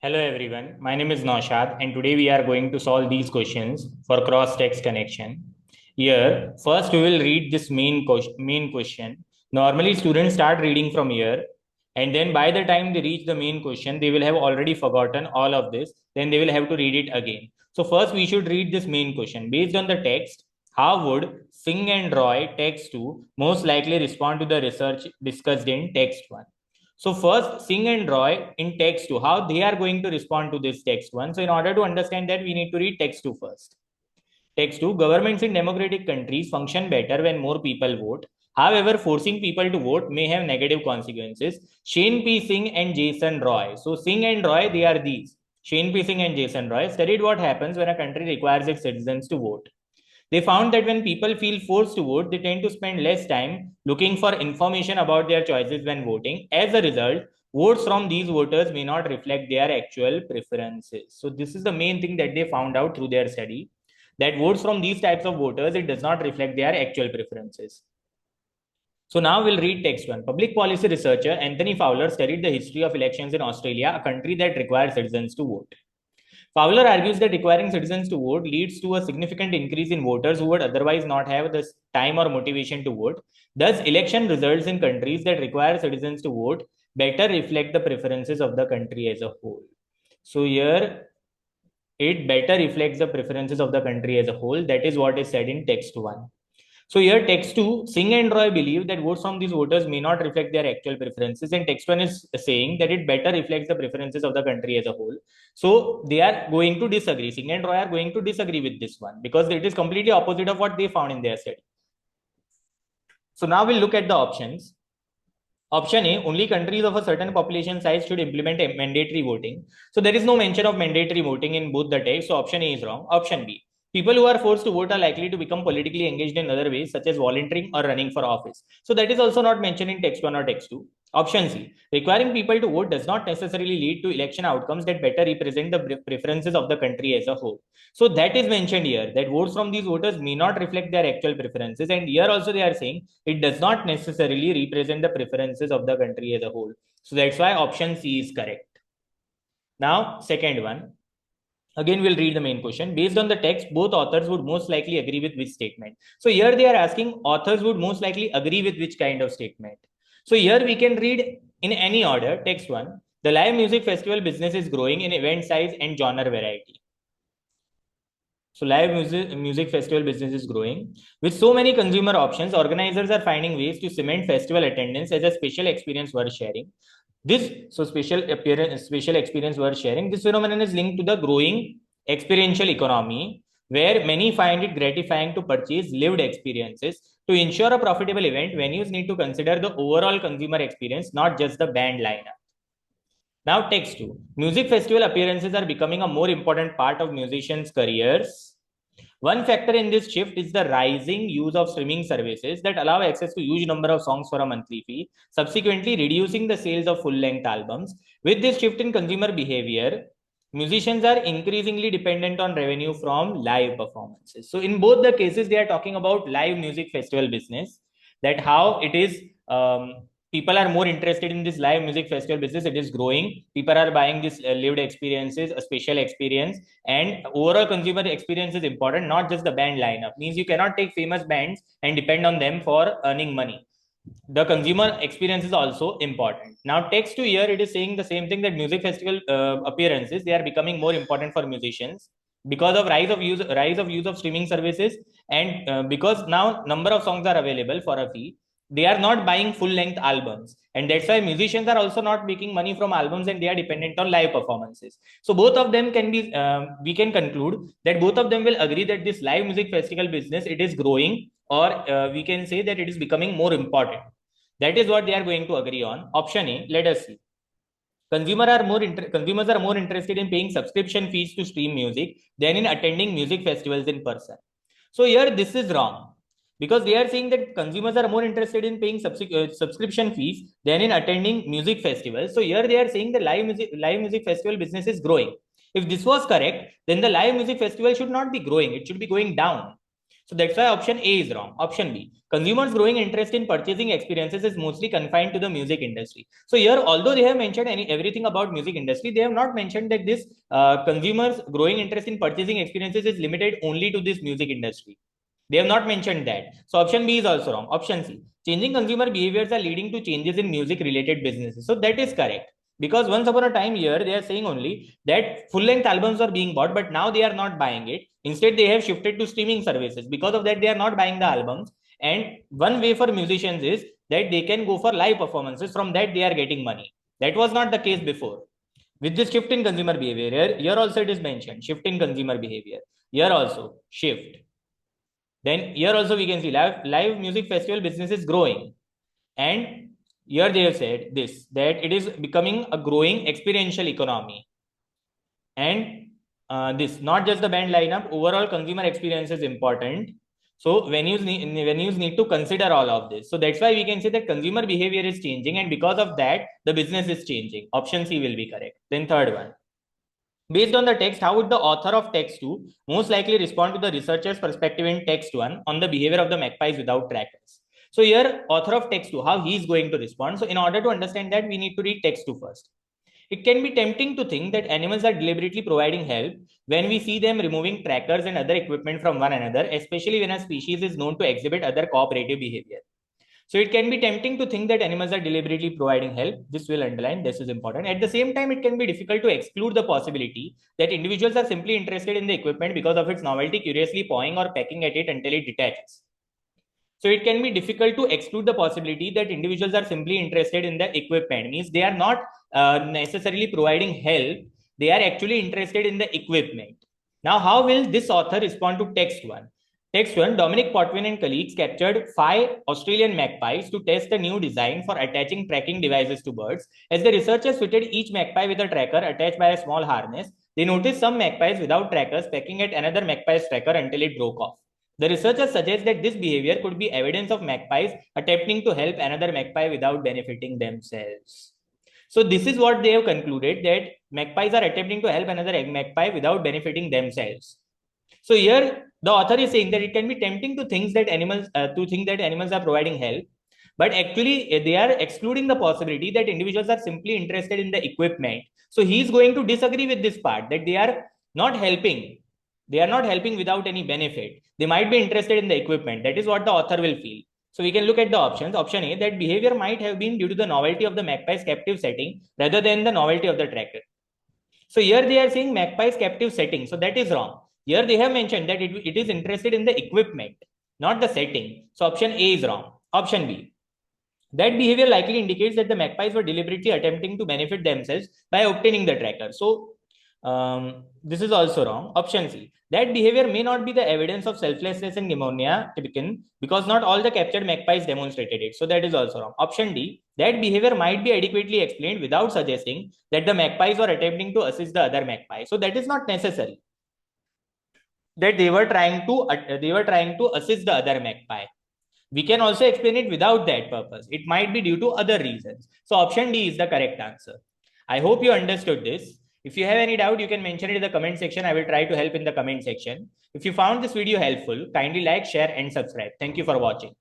Hello everyone, my name is Naushad and today we are going to solve these questions for cross-text connection. Here, first we will read this main question. Normally students start reading from here and then by the time they reach the main question, they will have already forgotten all of this. Then they will have to read it again. So first we should read this main question. Based on the text, how would Singh and Roy text 2 most likely respond to the research discussed in text 1? So first, Singh and Roy in text 2, how they are going to respond to this text 1. So in order to understand that, we need to read text 2 first. Text 2, governments in democratic countries function better when more people vote. However, forcing people to vote may have negative consequences. Shane P. Singh and Jason Roy. So Singh and Roy, they are these. Shane P. Singh and Jason Roy studied what happens when a country requires its citizens to vote. They found that when people feel forced to vote, they tend to spend less time looking for information about their choices when voting. As a result, votes from these voters may not reflect their actual preferences. So this is the main thing that they found out through their study, that votes from these types of voters, it does not reflect their actual preferences. So now we'll read text 1. Public policy researcher Anthony Fowler studied the history of elections in Australia, a country that requires citizens to vote. Fowler argues that requiring citizens to vote leads to a significant increase in voters who would otherwise not have the time or motivation to vote. Thus, election results in countries that require citizens to vote better reflect the preferences of the country as a whole. So here, it better reflects the preferences of the country as a whole. That is what is said in text 1. So here text 2, Singh and Roy believe that votes from these voters may not reflect their actual preferences, and text 1 is saying that it better reflects the preferences of the country as a whole. So they are going to disagree. Singh and Roy are going to disagree with this one because it is completely opposite of what they found in their study. So now we'll look at the options. Option A, only countries of a certain population size should implement mandatory voting. So there is no mention of mandatory voting in both the text. So option A is wrong. Option B, people who are forced to vote are likely to become politically engaged in other ways, such as volunteering or running for office. So that is also not mentioned in text 1 or text 2. Option C, requiring people to vote does not necessarily lead to election outcomes that better represent the preferences of the country as a whole. So that is mentioned here, that votes from these voters may not reflect their actual preferences. And here also they are saying it does not necessarily represent the preferences of the country as a whole. So that's why option C is correct. Now, second one. Again, we'll read the main question. Based on the text, both authors would most likely agree with which statement? So here they are asking authors would most likely agree with which kind of statement? So here we can read in any order. Text 1. The live music festival business is growing in event size and genre variety. So live music festival business is growing. With so many consumer options, organizers are finding ways to cement festival attendance as a special experience worth sharing. Special experience worth sharing. This phenomenon is linked to the growing experiential economy, where many find it gratifying to purchase lived experiences. To ensure a profitable event, venues need to consider the overall consumer experience, not just the band lineup. Now, text 2. Music festival appearances are becoming a more important part of musicians' careers. One factor in this shift is the rising use of streaming services that allow access to huge number of songs for a monthly fee, subsequently reducing the sales of full-length albums. With this shift in consumer behavior, musicians are increasingly dependent on revenue from live performances. So in both the cases, they are talking about live music festival business, that how it is people are more interested in this live music festival business. It is growing. People are buying this lived experiences, a special experience, and overall consumer experience is important, not just the band lineup. Means you cannot take famous bands and depend on them for earning money. The consumer experience is also important. Now text to here, it is saying the same thing, that music festival appearances, they are becoming more important for musicians because of rise of use of streaming services, and because now number of songs are available for a fee, they are not buying full length albums, and that's why musicians are also not making money from albums and they are dependent on live performances. So both of them can be we can conclude that both of them will agree that this live music festival business, it is growing, or we can say that it is becoming more important. That is what they are going to agree on. Option A, let us see. Consumers are more interested in paying subscription fees to stream music than in attending music festivals in person. So here this is wrong, because they are saying that consumers are more interested in paying subscription fees than in attending music festivals. So here they are saying the live music festival business is growing. If this was correct, then the live music festival should not be growing, it should be going down. So that's why option A is wrong. Option B, consumers' growing interest in purchasing experiences is mostly confined to the music industry. So here, although they have mentioned everything about music industry, they have not mentioned that this consumers' growing interest in purchasing experiences is limited only to this music industry. They have not mentioned that. So option B is also wrong. Option C, changing consumer behaviors are leading to changes in music related businesses. So that is correct. Because once upon a time here, they are saying only that full length albums are being bought, but now they are not buying it. Instead, they have shifted to streaming services. Because of that, they are not buying the albums. And one way for musicians is that they can go for live performances. From that, they are getting money. That was not the case before. With this shift in consumer behavior, here also it is mentioned, shift in consumer behavior. Here also, shift. Then here also we can see live music festival business is growing. And here they have said this, that it is becoming a growing experiential economy. And this, not just the band lineup, overall consumer experience is important. So venues need to consider all of this. So that's why we can say that consumer behavior is changing, and because of that, the business is changing. Option C will be correct. Then third one. Based on the text, how would the author of text 2 most likely respond to the researcher's perspective in text 1 on the behavior of the magpies without trackers? So here, author of text 2, how he is going to respond. So in order to understand that, we need to read text 2 first. It can be tempting to think that animals are deliberately providing help when we see them removing trackers and other equipment from one another, especially when a species is known to exhibit other cooperative behavior. So it can be tempting to think that animals are deliberately providing help. This will underline, this is important. At the same time, it can be difficult to exclude the possibility that individuals are simply interested in the equipment because of its novelty, curiously pawing or pecking at it until it detaches. So it can be difficult to exclude the possibility that individuals are simply interested in the equipment, means they are not necessarily providing help. They are actually interested in the equipment. Now, how will this author respond to text 1? Text 1, Dominic Potwin and colleagues captured 5 Australian magpies to test a new design for attaching tracking devices to birds. As the researchers fitted each magpie with a tracker attached by a small harness, they noticed some magpies without trackers pecking at another magpie's tracker until it broke off. The researchers suggest that this behavior could be evidence of magpies attempting to help another magpie without benefiting themselves. So this is what they have concluded, that magpies are attempting to help another magpie without benefiting themselves. So here the author is saying that it can be tempting to think that animals are providing help, but actually they are excluding the possibility that individuals are simply interested in the equipment. So he is going to disagree with this part, that they are not helping. They are not helping without any benefit. They might be interested in the equipment. That is what the author will feel. So we can look at the options. Option A, that behavior might have been due to the novelty of the magpie's captive setting rather than the novelty of the tracker. So here they are saying magpie's captive setting. So that is wrong. Here they have mentioned that it is interested in the equipment, not the setting. So option A is wrong. Option B, that behavior likely indicates that the magpies were deliberately attempting to benefit themselves by obtaining the tracker. So this is also wrong. Option C, that behavior may not be the evidence of selflessness and pneumonia typical, because not all the captured magpies demonstrated it. So that is also wrong. Option D, that behavior might be adequately explained without suggesting that the magpies were attempting to assist the other magpie. So that is not necessary, that they were trying to assist the other magpie. We can also explain it without that purpose. It might be due to other reasons. So option D is the correct answer. I hope you understood this. If you have any doubt, you can mention it in the comment section. I will try to help in the comment section. If you found this video helpful, kindly like, share, and subscribe. Thank you for watching.